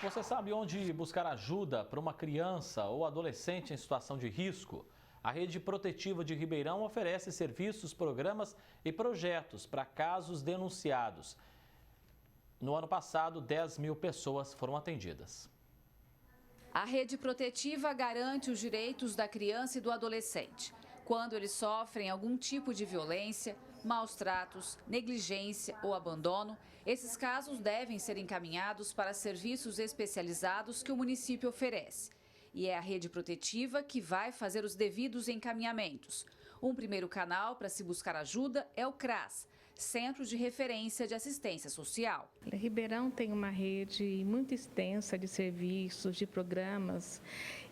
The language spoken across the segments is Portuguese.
Você sabe onde buscar ajuda para uma criança ou adolescente em situação de risco? A Rede Protetiva de Ribeirão oferece serviços, programas e projetos para casos denunciados. No ano passado, 10 mil pessoas foram atendidas. A Rede Protetiva garante os direitos da criança e do adolescente. Quando eles sofrem algum tipo de violência, maus tratos, negligência ou abandono, esses casos devem ser encaminhados para serviços especializados que o município oferece. E é a Rede Protetiva que vai fazer os devidos encaminhamentos. Um primeiro canal para se buscar ajuda é o CRAS, Centro de Referência de Assistência Social. Ribeirão tem uma rede muito extensa de serviços, de programas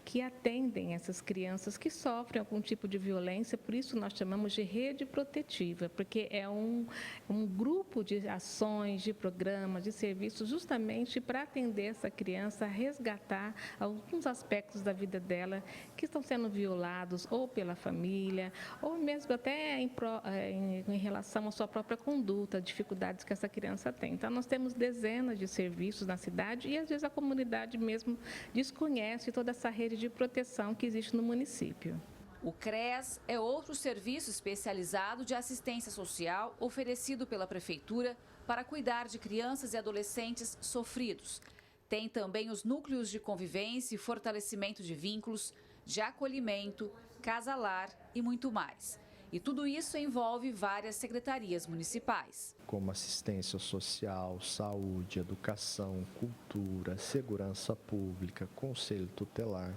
que atendem essas crianças que sofrem algum tipo de violência, por isso nós chamamos de rede protetiva, porque é um grupo de ações, de programas, de serviços, justamente para atender essa criança, resgatar alguns aspectos da vida dela que estão sendo violados ou pela família, ou mesmo até em relação à sua própria conduta, dificuldades que essa criança tem. Então, nós temos dezenas de serviços na cidade e, às vezes, a comunidade mesmo desconhece toda essa rede de proteção que existe no município. O CRES é outro serviço especializado de assistência social oferecido pela Prefeitura para cuidar de crianças e adolescentes sofridos. Tem também os núcleos de convivência e fortalecimento de vínculos, de acolhimento, casa-lar e muito mais. E tudo isso envolve várias secretarias municipais. Como assistência social, saúde, educação, cultura, segurança pública, conselho tutelar.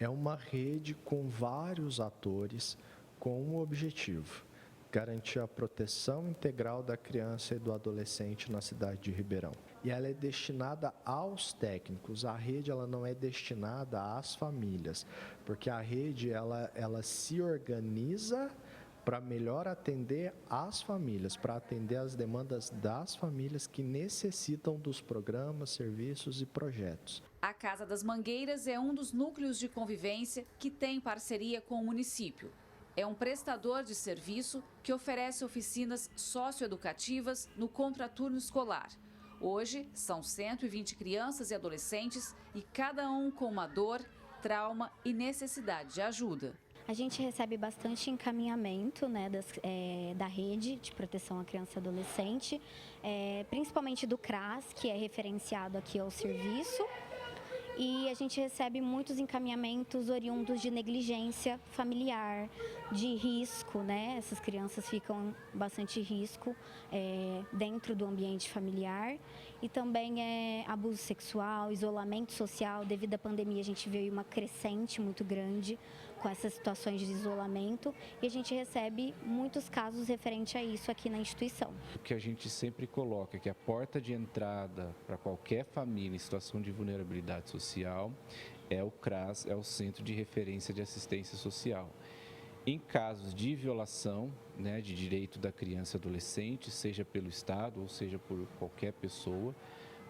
É uma rede com vários atores com um objetivo: garantir a proteção integral da criança e do adolescente na cidade de Ribeirão. E ela é destinada aos técnicos. A rede ela não é destinada às famílias, porque a rede ela se organiza para melhor atender as famílias, para atender as demandas das famílias que necessitam dos programas, serviços e projetos. A Casa das Mangueiras é um dos núcleos de convivência que tem parceria com o município. É um prestador de serviço que oferece oficinas socioeducativas no contraturno escolar. Hoje, são 120 crianças e adolescentes e cada um com uma dor, trauma e necessidade de ajuda. A gente recebe bastante encaminhamento, né, da rede de proteção à criança e adolescente, principalmente do CRAS, que é referenciado aqui ao serviço. E a gente recebe muitos encaminhamentos oriundos de negligência familiar, de risco, né? Essas crianças ficam bastante risco dentro do ambiente familiar. E também abuso sexual, isolamento social. Devido à pandemia, a gente viu uma crescente muito grande com essas situações de isolamento. E a gente recebe muitos casos referentes a isso aqui na instituição. O que a gente sempre coloca é que a porta de entrada para qualquer família em situação de vulnerabilidade social é o CRAS, é o Centro de Referência de Assistência Social. Em casos de violação, né, de direito da criança e adolescente, seja pelo Estado ou seja por qualquer pessoa,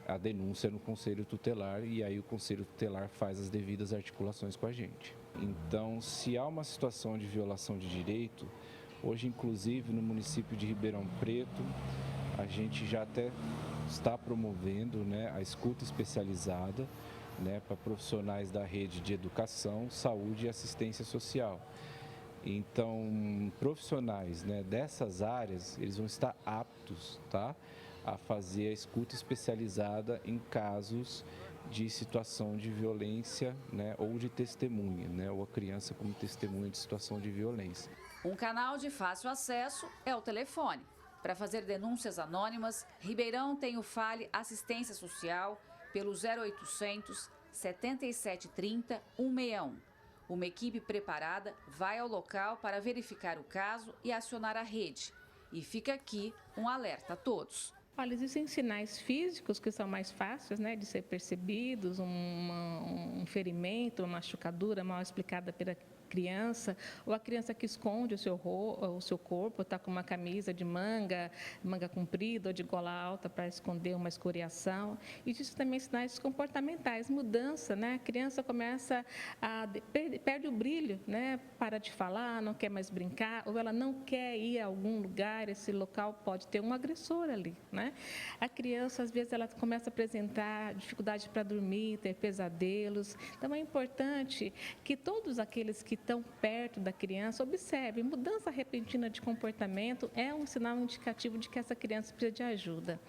a denúncia é no Conselho Tutelar e aí o Conselho Tutelar faz as devidas articulações com a gente. Então, se há uma situação de violação de direito, hoje inclusive no município de Ribeirão Preto, a gente já até está promovendo, né, a escuta especializada, né, para profissionais da rede de educação, saúde e assistência social. Então, profissionais, né, dessas áreas, eles vão estar aptos, tá, a fazer a escuta especializada em casos de situação de violência, né, ou de testemunha, né, ou a criança como testemunha de situação de violência. Um canal de fácil acesso é o telefone. Para fazer denúncias anônimas, Ribeirão tem o Fale Assistência Social pelo 0800 7730 161. Uma equipe preparada vai ao local para verificar o caso e acionar a rede. E fica aqui um alerta a todos. Olha, existem sinais físicos que são mais fáceis, né, de ser percebidos, um ferimento, uma machucadura mal explicada pela criança, ou a criança que esconde o seu corpo, está com uma camisa de manga comprida ou de gola alta para esconder uma escoriação. Existe também sinais comportamentais, mudança, né? A criança começa perde o brilho, né? Para de falar, não quer mais brincar, ou ela não quer ir a algum lugar, esse local pode ter um agressor ali, né? A criança, às vezes, ela começa a apresentar dificuldade para dormir, ter pesadelos. Então, é importante que todos aqueles que estão perto da criança observem. Mudança repentina de comportamento é um sinal indicativo de que essa criança precisa de ajuda.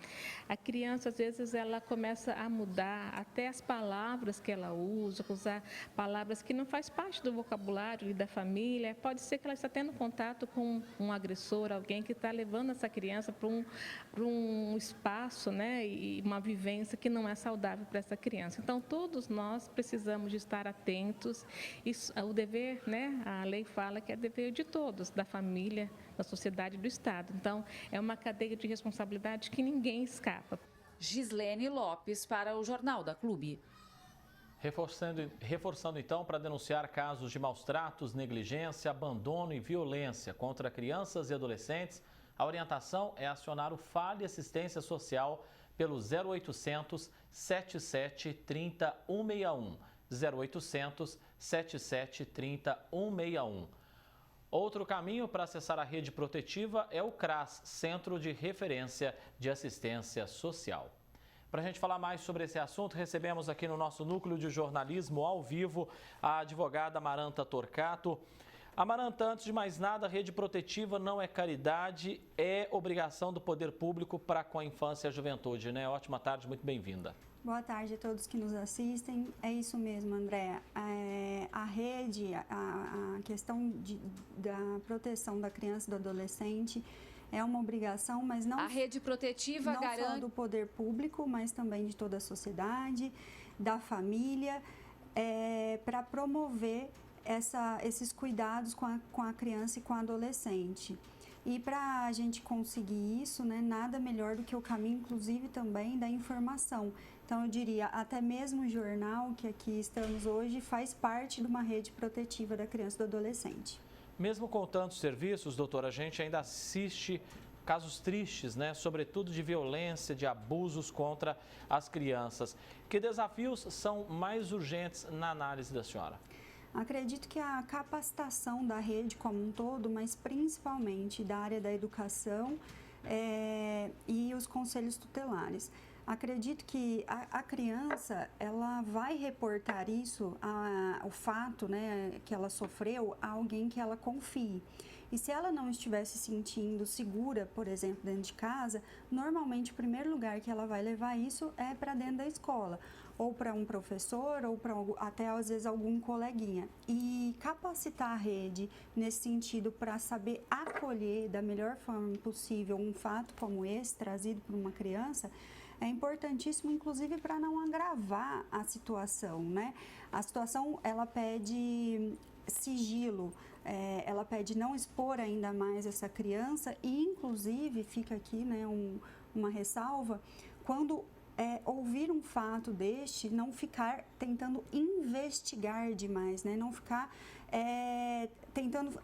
A criança, às vezes, ela começa a mudar até as palavras que ela usa, usar palavras que não faz parte do vocabulário e da família. Pode ser que ela está tendo contato com um agressor, alguém que está levando essa criança para um espaço, né, e uma vivência que não é saudável para essa criança. Então, todos nós precisamos de estar atentos. Isso, o dever, né, a lei fala que é dever de todos, da família, da sociedade e do Estado. Então, é uma cadeia de responsabilidade que ninguém escapa. Gislene Lopes para o Jornal da Clube. Reforçando então, para denunciar casos de maus tratos, negligência, abandono e violência contra crianças e adolescentes, a orientação é acionar o Fale Assistência Social pelo 0800 77 30 161. 0800 77 30 161. Outro caminho para acessar a rede protetiva é o CRAS, Centro de Referência de Assistência Social. Para a gente falar mais sobre esse assunto, recebemos aqui no nosso núcleo de jornalismo ao vivo a advogada Amaranta Torcato. Amaranta, antes de mais nada, a rede protetiva não é caridade, é obrigação do poder público para com a infância e a juventude, né? Ótima tarde, muito bem-vinda. Boa tarde a todos que nos assistem. É isso mesmo, Andréa. A rede, a questão da proteção da criança e do adolescente é uma obrigação, mas não, a rede protetiva não só do poder público, mas também de toda a sociedade, da família, para promover esses cuidados com a criança e com o adolescente. E para a gente conseguir isso, né, nada melhor do que o caminho, inclusive, também da informação. Então, eu diria, até mesmo o jornal que aqui estamos hoje faz parte de uma rede protetiva da criança e do adolescente. Mesmo com tantos serviços, doutora, a gente ainda assiste casos tristes, né? Sobretudo de violência, de abusos contra as crianças. Que desafios são mais urgentes na análise da senhora? Acredito que a capacitação da rede como um todo, mas principalmente da área da educação e os conselhos tutelares. Acredito que a criança, ela vai reportar isso, o fato, né, que ela sofreu, a alguém que ela confie. E se ela não estiver se sentindo segura, por exemplo, dentro de casa, normalmente o primeiro lugar que ela vai levar isso é para dentro da escola, ou para um professor, ou para até às vezes algum coleguinha. E capacitar a rede nesse sentido para saber acolher da melhor forma possível um fato como esse, trazido por uma criança, é importantíssimo, inclusive, para não agravar a situação, né? A situação, ela pede sigilo, ela pede não expor ainda mais essa criança e, inclusive, fica aqui, né, uma ressalva, quando ouvir um fato deste, não ficar tentando investigar demais, né? Não ficar tentando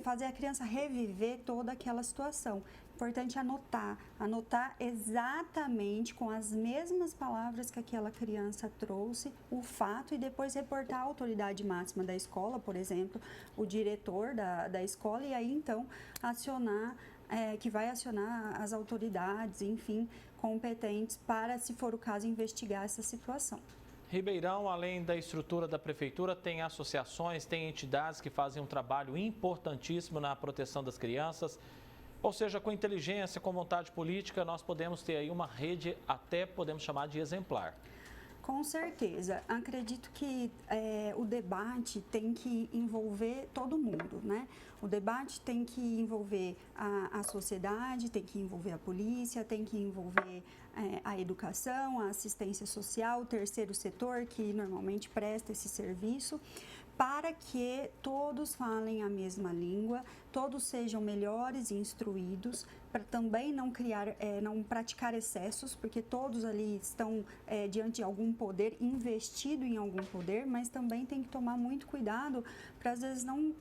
fazer a criança reviver toda aquela situação. Importante anotar exatamente com as mesmas palavras que aquela criança trouxe o fato e depois reportar à autoridade máxima da escola, por exemplo, o diretor da escola, e aí então que vai acionar as autoridades, enfim, competentes para, se for o caso, investigar essa situação. Ribeirão, além da estrutura da prefeitura, tem associações, tem entidades que fazem um trabalho importantíssimo na proteção das crianças. Ou seja, com inteligência, com vontade política, nós podemos ter aí uma rede, até podemos chamar de exemplar. Com certeza. Acredito que o debate tem que envolver todo mundo, né? O debate tem que envolver a sociedade, tem que envolver a polícia, tem que envolver a educação, a assistência social, o terceiro setor, que normalmente presta esse serviço, para que todos falem a mesma língua, todos sejam melhores e instruídos, para também não praticar excessos, porque todos ali estão diante de algum poder, investido em algum poder, mas também tem que tomar muito cuidado para às vezes não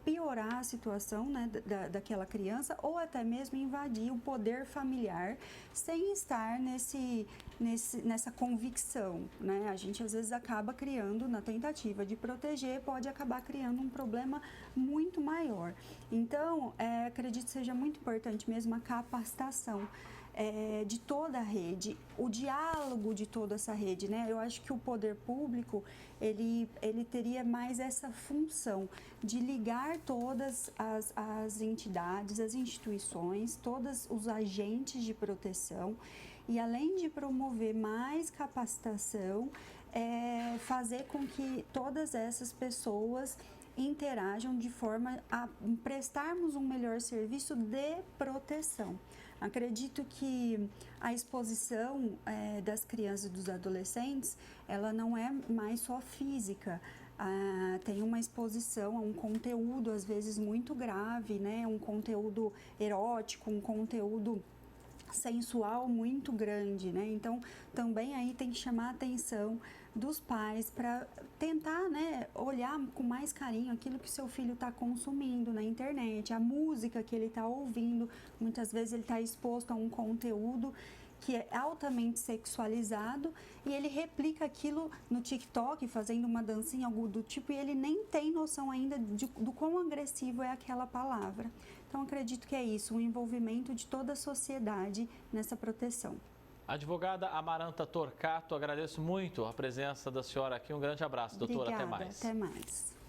piorar a situação, né, daquela criança ou até mesmo invadir o poder familiar sem estar nessa convicção, né? A gente às vezes acaba criando, na tentativa de proteger, pode acabar criando um problema muito maior. Então, acredito que seja muito importante mesmo a capacitação de toda a rede, o diálogo de toda essa rede, né? Eu acho que o poder público, ele teria mais essa função de ligar todas as entidades, as instituições, todos os agentes de proteção e, além de promover mais capacitação, fazer com que todas essas pessoas interajam de forma a prestarmos um melhor serviço de proteção. Acredito que a exposição das crianças e dos adolescentes, ela não é mais só física. Tem uma exposição a um conteúdo, às vezes, muito grave, né? Um conteúdo erótico, um conteúdo sensual muito grande, né? Então, também aí tem que chamar a atenção dos pais para tentar, né, olhar com mais carinho aquilo que seu filho está consumindo na internet, a música que ele está ouvindo. Muitas vezes ele está exposto a um conteúdo que é altamente sexualizado e ele replica aquilo no TikTok, fazendo uma dancinha, algo do tipo, e ele nem tem noção ainda do quão agressivo é aquela palavra. Então, acredito que é isso, o envolvimento de toda a sociedade nessa proteção. Advogada Amaranta Torcato, agradeço muito a presença da senhora aqui. Um grande abraço, doutora. Obrigada, até mais. Até mais.